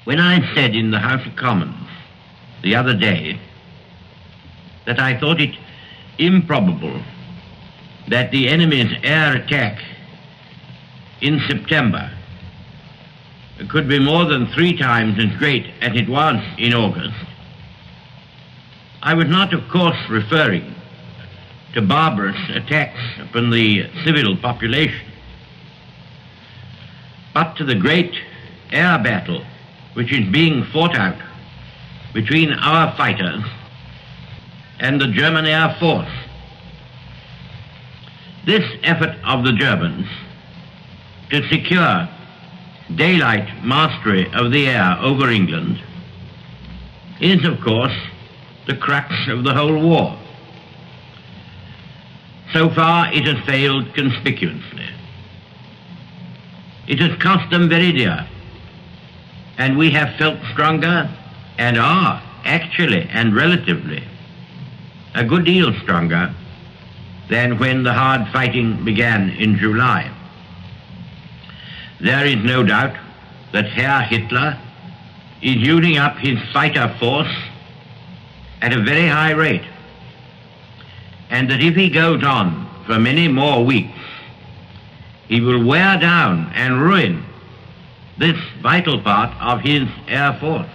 When I said in the House of Commons the other day that I thought it improbable that the enemy's air attack in September could be more than 3 times as great as it was in August, I was not, of course, referring to barbarous attacks upon the civil population, but to the great air battle which is being fought out between our fighters and the German Air Force. This effort of the Germans to secure daylight mastery of the air over England is, of course, the crux of the whole war. So far it has failed conspicuously. It has cost them very dear, and we have felt stronger, and are actually and relatively a good deal stronger than when the hard fighting began in July. There is no doubt that Herr Hitler is using up his fighter force at a very high rate, and that if he goes on for many more weeks, he will wear down and ruin this vital part of his air force.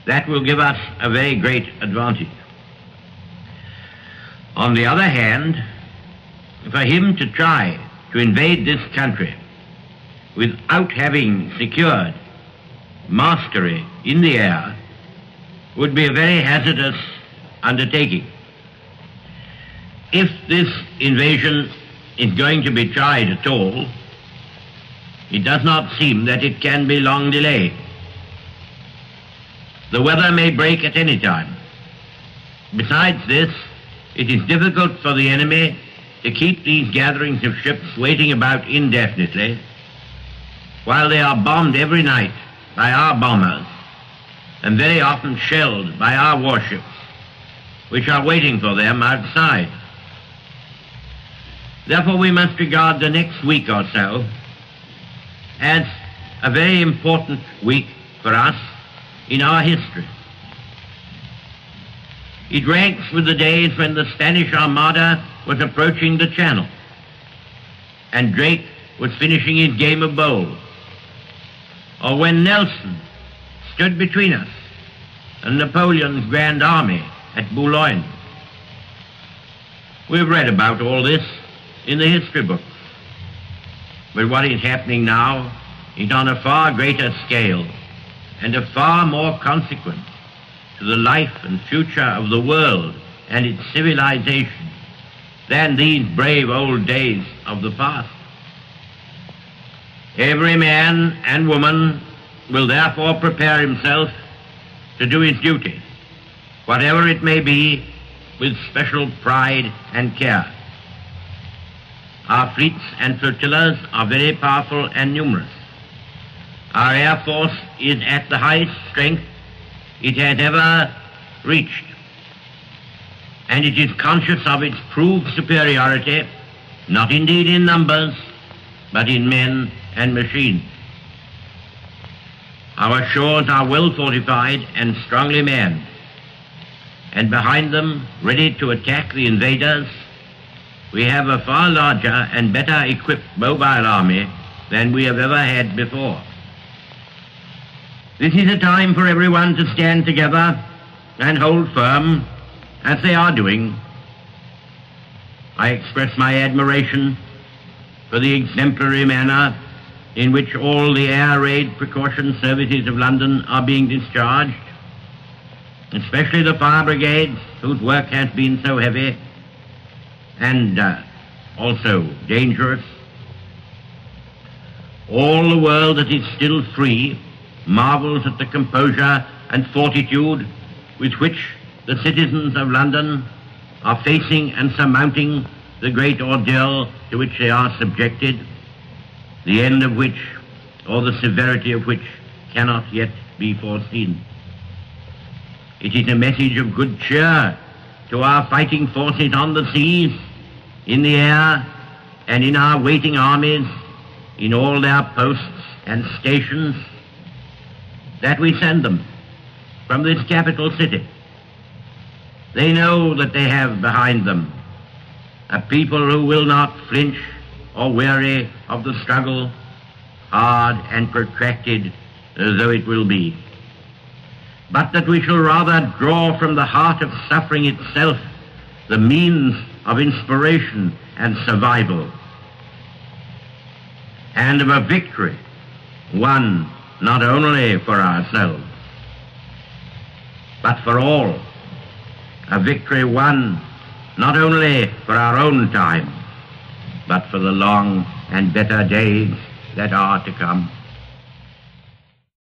That will give us a very great advantage. On the other hand, for him to try to invade this country without having secured mastery in the air would be a very hazardous undertaking. If this invasion is going to be tried at all, it does not seem that it can be long delayed. The weather may break at any time. Besides this, it is difficult for the enemy to keep these gatherings of ships waiting about indefinitely while they are bombed every night by our bombers and very often shelled by our warships, which are waiting for them outside. Therefore, we must regard the next week or so as a very important week for us in our history. It ranks with the days when the Spanish Armada was approaching the Channel and Drake was finishing his game of bowls, or when Nelson stood between us and Napoleon's Grand Army at Boulogne. We've read about all this in the history books, but what is happening now is on a far greater scale and of far more consequence to the life and future of the world and its civilization than these brave old days of the past. Every man and woman will therefore prepare himself to do his duty, whatever it may be, with special pride and care. Our fleets and flotillas are very powerful and numerous. Our air force is at the highest strength it has ever reached, and it is conscious of its proved superiority, not indeed in numbers, but in men and machines. Our shores are well fortified and strongly manned, and behind them, ready to attack the invaders, we have a far larger and better equipped mobile army than we have ever had before. This is a time for everyone to stand together and hold firm, as they are doing. I express my admiration for the exemplary manner in which all the air raid precaution services of London are being discharged, especially the fire brigades, whose work has been so heavy and also dangerous. All the world that is still free marvels at the composure and fortitude with which the citizens of London are facing and surmounting the great ordeal to which they are subjected, the end of which, or the severity of which, cannot yet be foreseen. It is a message of good cheer to our fighting forces on the seas, in the air, and in our waiting armies, in all their posts and stations, that we send them from this capital city. They know that they have behind them a people who will not flinch or weary of the struggle, hard and protracted though it will be, but that we shall rather draw from the heart of suffering itself the means of inspiration and survival, and of a victory won not only for ourselves, but for all, a victory won not only for our own time, but for the long and better days that are to come.